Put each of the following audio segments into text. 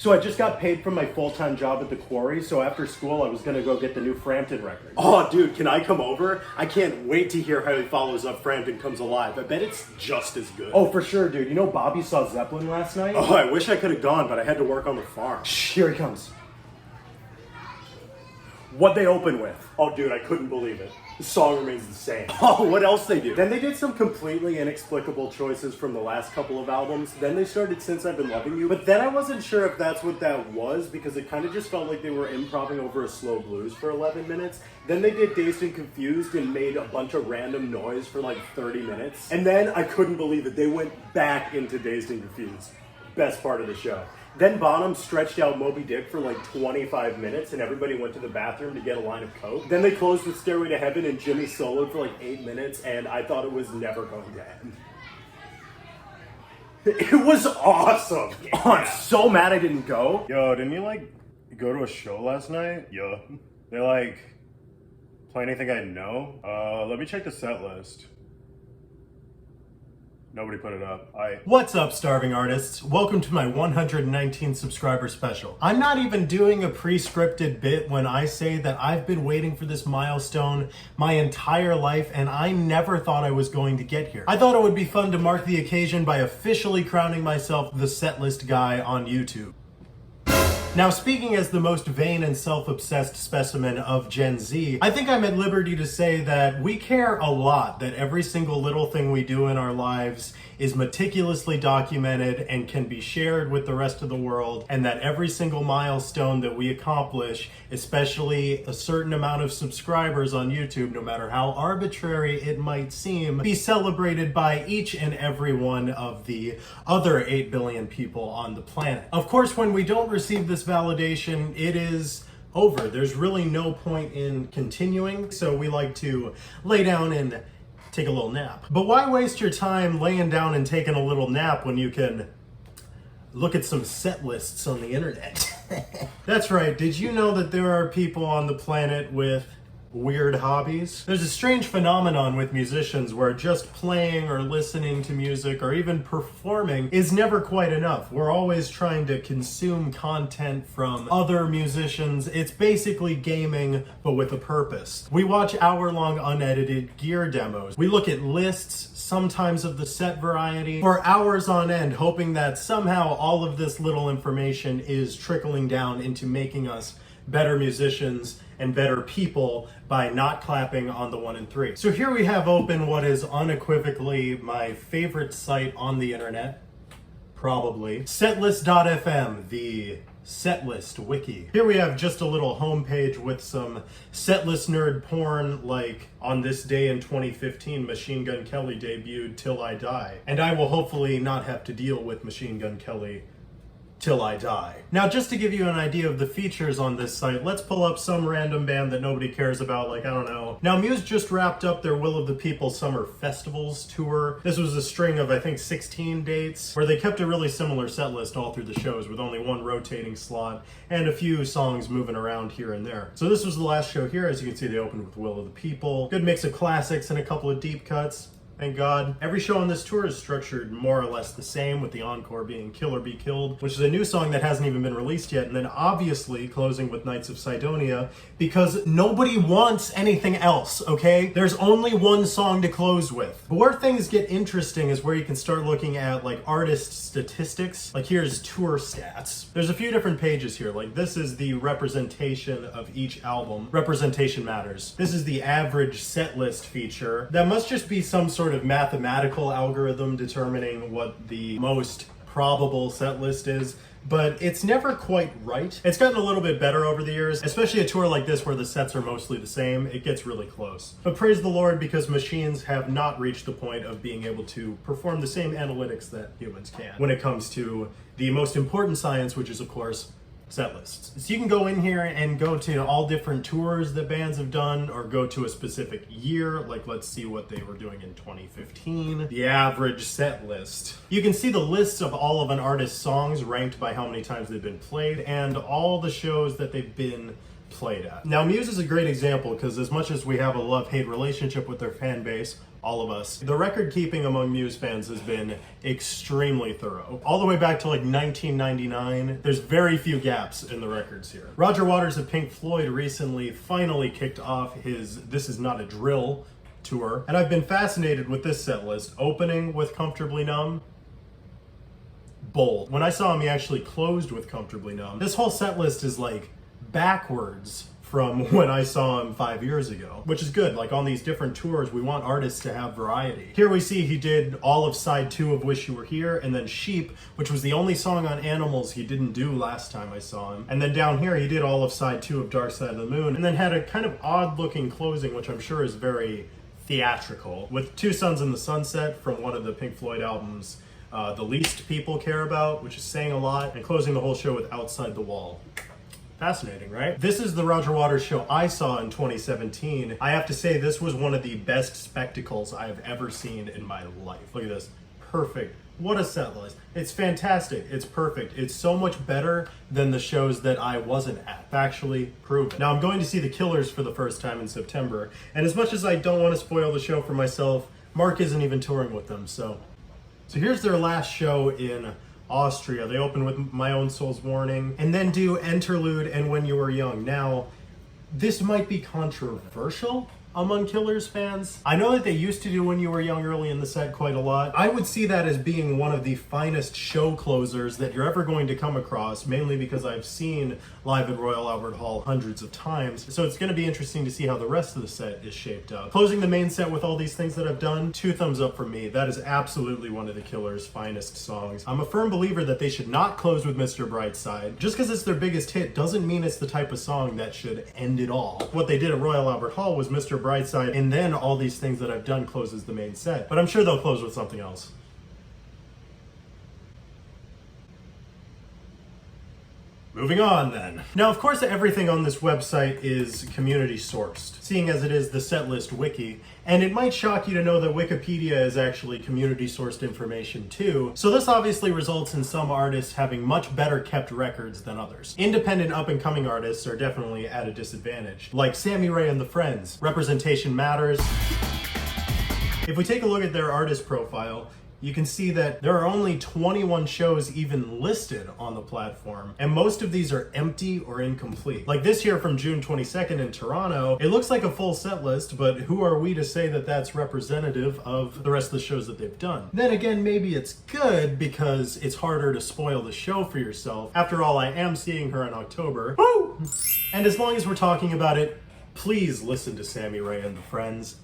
So I just got paid from my full-time job at the quarry, so after school I was gonna go get the new Frampton record. Oh, dude, can I come over? I can't wait to hear how he follows up Frampton Comes Alive. I bet it's just as good. Oh, for sure, dude. You know Bobby saw Zeppelin last night? Oh, I wish I could have gone, but I had to work on the farm. Shh, here he comes. What'd they open with? Oh, dude, I couldn't believe it. The song remains the same. Oh, what else they do? Then they did some completely inexplicable choices from the last couple of albums. Then they started Since I've Been Loving You. But then I wasn't sure if that's what that was, because it kind of just felt like they were improvising over a slow blues for 11 minutes. Then they did Dazed and Confused and made a bunch of random noise for like 30 minutes. And then I couldn't believe it. They went back into Dazed and Confused. Best part of the show. Then Bonham stretched out Moby Dick for like 25 minutes and everybody went to the bathroom to get a line of coke. Then they closed with Stairway to Heaven and Jimmy soloed for like 8 minutes and I thought it was never going to end. It was awesome! Yeah. Oh, I'm so mad I didn't go. Yo, didn't you like go to a show last night? Yeah. They like play anything I know? Let me check the set list. Nobody put it up. What's up, starving artists? Welcome to my 119 subscriber special. I'm not even doing a pre-scripted bit when I say that I've been waiting for this milestone my entire life and I never thought I was going to get here. I thought it would be fun to mark the occasion by officially crowning myself the setlist guy on YouTube. Now, speaking as the most vain and self-obsessed specimen of Gen Z, I think I'm at liberty to say that we care a lot that every single little thing we do in our lives is meticulously documented and can be shared with the rest of the world, and that every single milestone that we accomplish, especially a certain amount of subscribers on YouTube, no matter how arbitrary it might seem, be celebrated by each and every one of the other 8 billion people on the planet. Of course, when we don't receive this validation, it is over. There's really no point in continuing, so we like to lay down and take a little nap. But why waste your time laying down and taking a little nap when you can look at some set lists on the internet? That's right. Did you know that there are people on the planet with weird hobbies? There's a strange phenomenon with musicians where just playing or listening to music or even performing is never quite enough. We're always trying to consume content from other musicians. It's basically gaming, but with a purpose. We watch hour-long unedited gear demos. We look at lists, sometimes of the set variety, for hours on end, hoping that somehow all of this little information is trickling down into making us better musicians and better people by not clapping on the 1 and 3. So here we have open what is unequivocally my favorite site on the internet, probably, Setlist.fm, the Setlist Wiki. Here we have just a little homepage with some setlist nerd porn, like on this day in 2015, Machine Gun Kelly debuted Till I Die. And I will hopefully not have to deal with Machine Gun Kelly till I die. Now, just to give you an idea of the features on this site, let's pull up some random band that nobody cares about, like, I don't know. Now, Muse just wrapped up their Will of the People Summer Festivals tour. This was a string of, I think, 16 dates, where they kept a really similar set list all through the shows, with only one rotating slot and a few songs moving around here and there. So this was the last show here. As you can see, they opened with Will of the People. Good mix of classics and a couple of deep cuts. Thank God. Every show on this tour is structured more or less the same, with the encore being Kill or Be Killed, which is a new song that hasn't even been released yet, and then obviously closing with Knights of Sidonia, because nobody wants anything else, okay? There's only one song to close with. But where things get interesting is where you can start looking at like artist statistics. Like here's tour stats. There's a few different pages here. Like this is the representation of each album. Representation matters. This is the average set list feature. That must just be some sort of mathematical algorithm determining what the most probable set list is, but it's never quite right. It's gotten a little bit better over the years, especially a tour like this where the sets are mostly the same. It gets really close. But praise the Lord, because machines have not reached the point of being able to perform the same analytics that humans can when it comes to the most important science, which is, of course, set lists. So you can go in here and go to all different tours that bands have done, or go to a specific year, like let's see what they were doing in 2015. The average set list. You can see the lists of all of an artist's songs ranked by how many times they've been played, and all the shows that they've been played at. Now, Muse is a great example because as much as we have a love-hate relationship with their fan base, all of us, the record keeping among Muse fans has been extremely thorough. All the way back to like 1999, there's very few gaps in the records here. Roger Waters of Pink Floyd recently finally kicked off his This Is Not a Drill tour, and I've been fascinated with this set list, opening with Comfortably Numb. Bold. When I saw him, he actually closed with Comfortably Numb. This whole set list is like backwards from when I saw him 5 years ago, which is good. Like on these different tours, we want artists to have variety. Here we see he did all of side 2 of Wish You Were Here, and then Sheep, which was the only song on Animals he didn't do last time I saw him. And then down here, he did all of side 2 of Dark Side of the Moon, and then had a kind of odd looking closing, which I'm sure is very theatrical, with Two Suns in the Sunset from one of the Pink Floyd albums, The Least People Care About, which is saying a lot, and closing the whole show with Outside the Wall. Fascinating, right? This is the Roger Waters show I saw in 2017. I have to say, this was one of the best spectacles I have ever seen in my life. Look at this. Perfect. What a set list. It's fantastic. It's perfect. It's so much better than the shows that I wasn't at. Factually proven. Now, I'm going to see the Killers for the first time in September, and as much as I don't want to spoil the show for myself, Mark isn't even touring with them, so here's their last show in Austria. They open with My Own Soul's Warning, and then do Interlude and When You Were Young. Now, this might be controversial among Killers fans. I know that they used to do When You Were Young early in the set quite a lot. I would see that as being one of the finest show closers that you're ever going to come across, mainly because I've seen Live at Royal Albert Hall hundreds of times. So it's going to be interesting to see how the rest of the set is shaped up. Closing the main set with all these things that I've done, 2 thumbs up from me. That is absolutely one of the Killers' finest songs. I'm a firm believer that they should not close with Mr. Brightside. Just because it's their biggest hit doesn't mean it's the type of song that should end it all. What they did at Royal Albert Hall was Mr. Brightside, and then all these things that I've done closes the main set. But I'm sure they'll close with something else. Moving on then. Now, of course, everything on this website is community sourced, seeing as it is the Setlist Wiki, and it might shock you to know that Wikipedia is actually community sourced information too. So this obviously results in some artists having much better kept records than others. Independent up-and-coming artists are definitely at a disadvantage, like Sammy Rae and the Friends. Representation matters. If we take a look at their artist profile, you can see that there are only 21 shows even listed on the platform, and most of these are empty or incomplete. Like this here from June 22nd in Toronto, it looks like a full set list, but who are we to say that that's representative of the rest of the shows that they've done? Then again, maybe it's good because it's harder to spoil the show for yourself. After all, I am seeing her in October. Woo! And as long as we're talking about it, please listen to Sammy Rae and the Friends.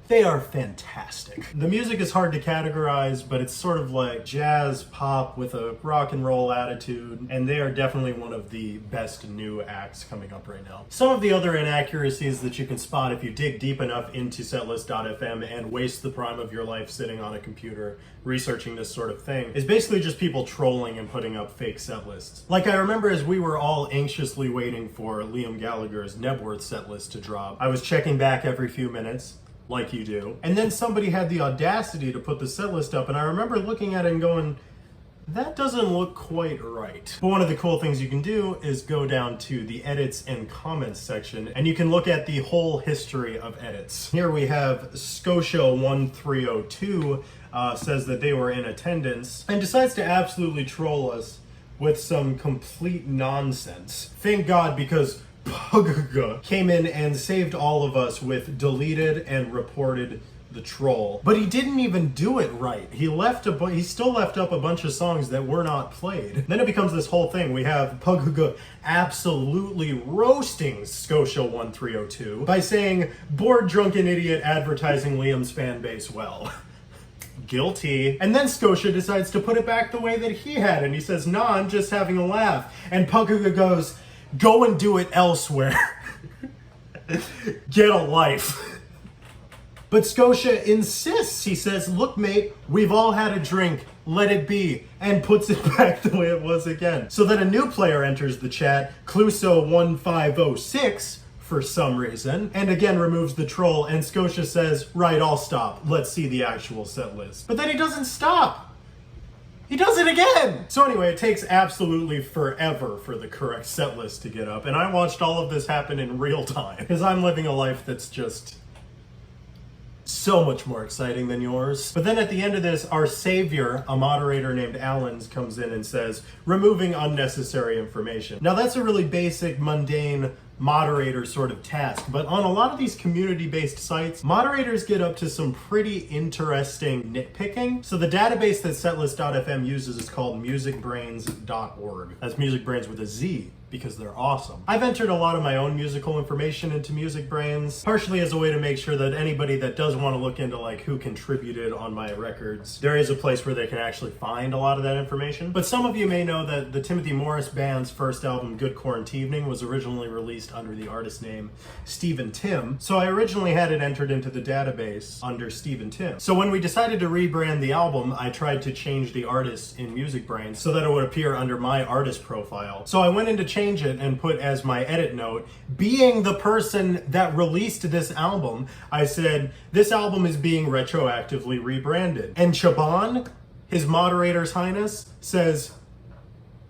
They are fantastic. The music is hard to categorize, but it's sort of like jazz pop with a rock and roll attitude, and they are definitely one of the best new acts coming up right now. Some of the other inaccuracies that you can spot if you dig deep enough into setlist.fm and waste the prime of your life sitting on a computer researching this sort of thing is basically just people trolling and putting up fake set lists. Like I remember as we were all anxiously waiting for Liam Gallagher's Knebworth set list to drop, I was checking back every few minutes, like you do. And then somebody had the audacity to put the set list up, and I remember looking at it and going, that doesn't look quite right. But one of the cool things you can do is go down to the edits and comments section, and you can look at the whole history of edits. Here we have Scotia1302 says that they were in attendance and decides to absolutely troll us with some complete nonsense. Thank God, because Pugga came in and saved all of us with deleted and reported the troll. But he didn't even do it right. He still left up a bunch of songs that were not played. Then it becomes this whole thing. We have Pugga absolutely roasting Scotia1302 by saying, bored drunken idiot advertising Liam's fan base well. Guilty. And then Scotia decides to put it back the way that he had, and he says, nah, I'm just having a laugh. And Pugga goes, go and do it elsewhere. Get a life. But Scotia insists. He says, look, mate, we've all had a drink. Let it be. And puts it back the way it was again. So then a new player enters the chat, Cluso1506, for some reason, and again removes the troll, and Scotia says, right, I'll stop. Let's see the actual set list. But then he doesn't stop. he does it again! So anyway, it takes absolutely forever for the correct set list to get up, and I watched all of this happen in real time, because I'm living a life that's just so much more exciting than yours. But then at the end of this, our savior, a moderator named Allens, comes in and says, removing unnecessary information. Now that's a really basic, mundane moderator sort of task, but on a lot of these community-based sites, moderators get up to some pretty interesting nitpicking. So the database that Setlist.fm uses is called musicbrains.org. That's Music Brains with a Z, because they're awesome. I've entered a lot of my own musical information into Music Brains, partially as a way to make sure that anybody that does want to look into like who contributed on my records, there is a place where they can actually find a lot of that information. But some of you may know that the Timothy Morris Band's first album, Good Quarantining, was originally released under the artist name Stephen Tim. So I originally had it entered into the database under Stephen Tim. So when we decided to rebrand the album, I tried to change the artist in Music Brains so that it would appear under my artist profile. So I went in to change it and put as my edit note, being the person that released this album, I said, this album is being retroactively rebranded. And Chaban, his moderator's Highness, says,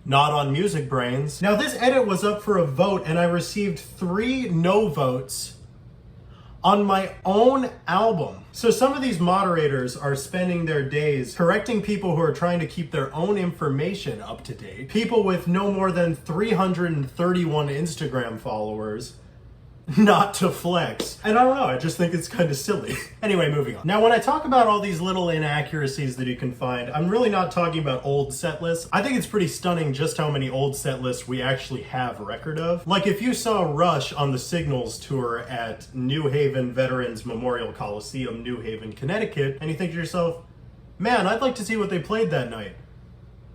not on Music Brains. Now this edit was up for a vote and I received 3 no votes on my own album. So some of these moderators are spending their days correcting people who are trying to keep their own information up to date. People with no more than 331 Instagram followers, not to flex. And I don't know, I just think it's kind of silly. Anyway, moving on. Now, when I talk about all these little inaccuracies that you can find, I'm really not talking about old set lists. I think it's pretty stunning just how many old set lists we actually have record of. Like if you saw Rush on the Signals tour at New Haven Veterans Memorial Coliseum, New Haven, Connecticut, and you think to yourself, man, I'd like to see what they played that night.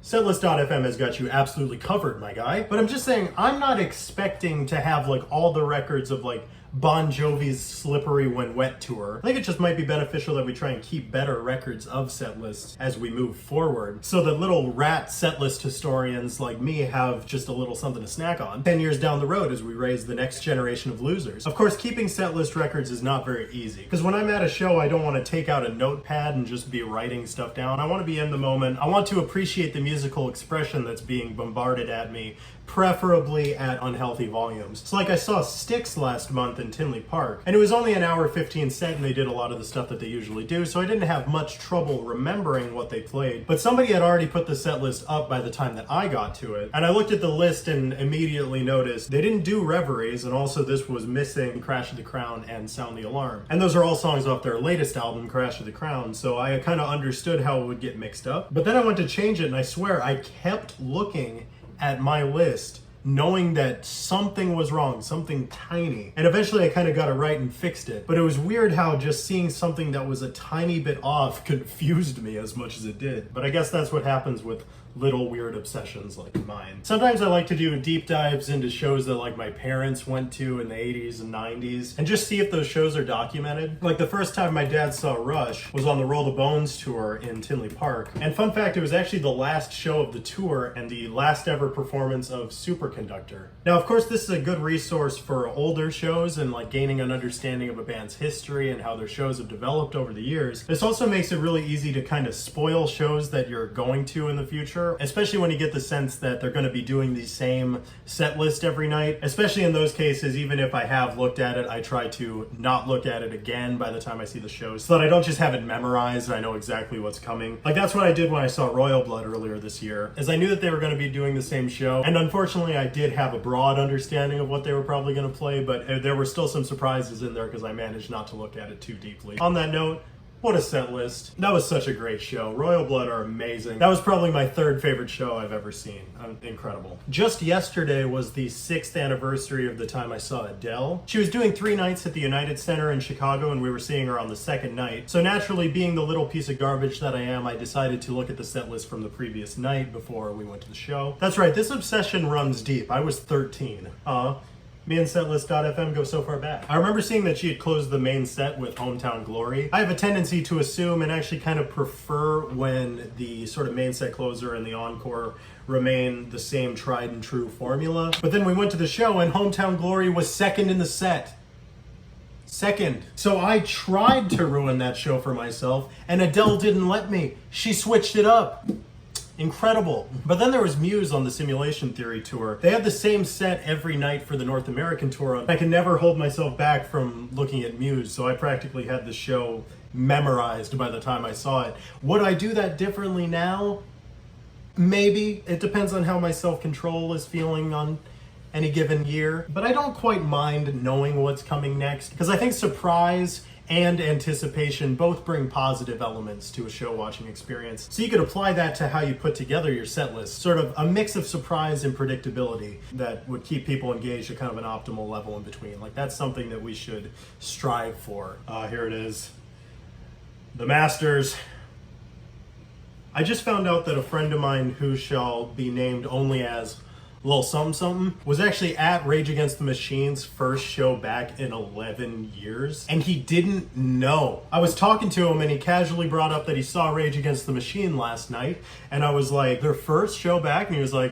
Setlist.fm has got you absolutely covered, my guy. But I'm just saying, I'm not expecting to have like all the records of like Bon Jovi's Slippery When Wet tour. I think it just might be beneficial that we try and keep better records of set lists as we move forward, so that little rat set list historians like me have just a little something to snack on 10 years down the road as we raise the next generation of losers. Of course, keeping set list records is not very easy, because when I'm at a show, I don't want to take out a notepad and just be writing stuff down. I want to be in the moment. I want to appreciate the musical expression that's being bombarded at me, preferably at unhealthy volumes. So like I saw Styx last month in Tinley Park, and it was only an hour 15 set and they did a lot of the stuff that they usually do, so I didn't have much trouble remembering what they played. But somebody had already put the set list up by the time that I got to it, and I looked at the list and immediately noticed they didn't do Reveries, and also this was missing Crash of the Crown and Sound the Alarm. And those are all songs off their latest album, Crash of the Crown, so I kind of understood how it would get mixed up. But then I went to change it, and I swear I kept looking at my list knowing that something was wrong, something tiny. And eventually I kind of got it right and fixed it. But it was weird how just seeing something that was a tiny bit off confused me as much as it did. But I guess that's what happens with little weird obsessions like mine. Sometimes I like to do deep dives into shows that like my parents went to in the 80s and 90s and just see if those shows are documented. Like the first time my dad saw Rush was on the Roll the Bones tour in Tinley Park. And fun fact, it was actually the last show of the tour and the last ever performance of Superconductor. Now, of course, this is a good resource for older shows and like gaining an understanding of a band's history and how their shows have developed over the years. This also makes it really easy to kind of spoil shows that you're going to in the future, especially when you get the sense that they're going to be doing the same set list every night. Especially in those cases, even if I have looked at it, I try to not look at it again by the time I see the shows, so that I don't just have it memorized and I know exactly what's coming. Like that's what I did when I saw Royal Blood earlier this year, is I knew that they were going to be doing the same show, and unfortunately I did have a broad understanding of what they were probably going to play, but there were still some surprises in there because I managed not to look at it too deeply. On that note, what a set list. That was such a great show. Royal Blood are amazing. That was probably my third favorite show I've ever seen. Incredible. Just yesterday was the 6th anniversary of the time I saw Adele. She was doing 3 nights at the United Center in Chicago, and we were seeing her on the 2nd night. So naturally, being the little piece of garbage that I am, I decided to look at the set list from the previous night before we went to the show. That's right, this obsession runs deep. I was 13. Me and Setlist.fm go so far back. I remember seeing that she had closed the main set with Hometown Glory. I have a tendency to assume and actually kind of prefer when the sort of main set closer and the encore remain the same tried and true formula. But then we went to the show and Hometown Glory was 2nd in the set. 2nd. So I tried to ruin that show for myself and Adele didn't let me. She switched it up. incredible. But then there was Muse on the Simulation Theory tour. They had the same set every night for the North American tour. I can never hold myself back from looking at Muse, so I practically had the show memorized by the time I saw it. Would I do that differently now? Maybe. It depends on how my self-control is feeling on any given year. But I don't quite mind knowing what's coming next, because I think surprise and anticipation both bring positive elements to a show watching experience. So you could apply that to how you put together your set list, sort of a mix of surprise and predictability that would keep people engaged at kind of an optimal level in between. Like, that's something that we should strive for. Here it is. The Masters. I just found out that a friend of mine, who shall be named only as Lil Something, was actually at Rage Against the Machine's first show back in 11 years, and he didn't know. I was talking to him and he casually brought up that he saw Rage Against the Machine last night, and I was like, their first show back? And he was like,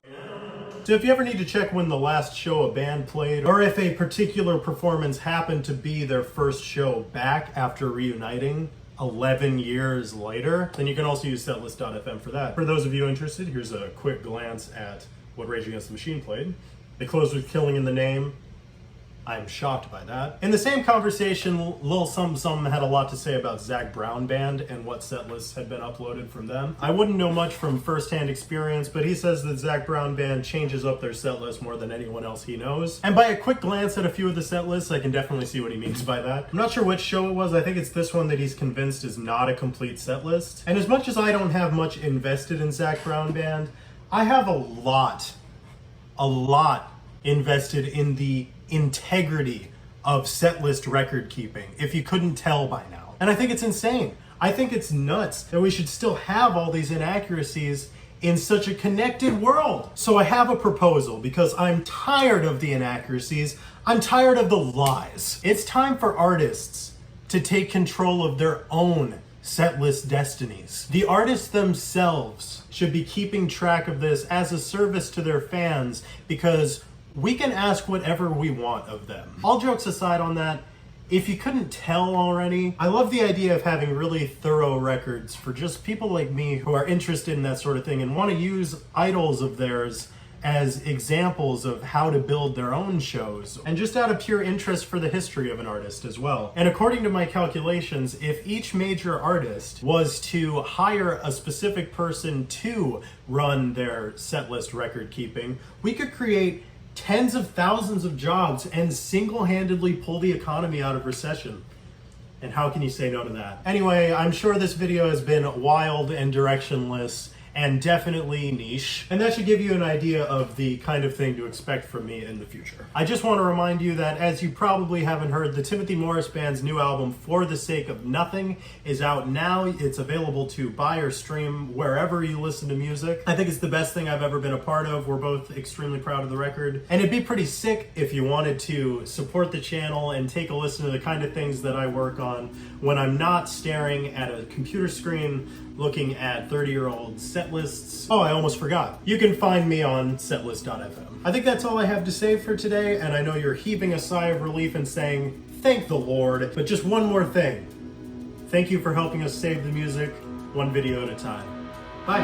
so if you ever need to check when the last show a band played, or if a particular performance happened to be their first show back after reuniting 11 years later, then you can also use Setlist.fm for that. For those of you interested, here's a quick glance at what Rage Against the Machine played. They closed with Killing in the Name. I'm shocked by that. In the same conversation, Lil Some had a lot to say about Zac Brown Band and what set lists had been uploaded from them. I wouldn't know much from first-hand experience, but he says that Zac Brown Band changes up their set list more than anyone else he knows. And by a quick glance at a few of the set lists, I can definitely see what he means by that. I'm not sure which show it was. I think it's this one that he's convinced is not a complete set list. And as much as I don't have much invested in Zac Brown Band, I have a lot invested in the integrity of setlist record keeping, if you couldn't tell by now. And I think it's insane. I think it's nuts that we should still have all these inaccuracies in such a connected world. So I have a proposal, because I'm tired of the inaccuracies. I'm tired of the lies. It's time for artists to take control of their own setlist destinies. The artists themselves should be keeping track of this as a service to their fans, because we can ask whatever we want of them. All jokes aside on that, if you couldn't tell already, I love the idea of having really thorough records for just people like me who are interested in that sort of thing and want to use idols of theirs as examples of how to build their own shows, and just out of pure interest for the history of an artist as well. And according to my calculations, if each major artist was to hire a specific person to run their setlist record keeping, we could create tens of thousands of jobs and single-handedly pull the economy out of recession. And how can you say no to that? Anyway, I'm sure this video has been wild and directionless and definitely niche, and that should give you an idea of the kind of thing to expect from me in the future. I just want to remind you that, as you probably haven't heard, the Timothy Morris Band's new album, For the Sake of Nothing, is out now. It's available to buy or stream wherever you listen to music. I think it's the best thing I've ever been a part of. We're both extremely proud of the record, and it'd be pretty sick if you wanted to support the channel and take a listen to the kind of things that I work on when I'm not staring at a computer screen looking at 30-year-old set lists. Oh, I almost forgot. You can find me on setlist.fm. I think that's all I have to say for today, and I know you're heaving a sigh of relief and saying, thank the Lord. But just one more thing. Thank you for helping us save the music, one video at a time. Bye.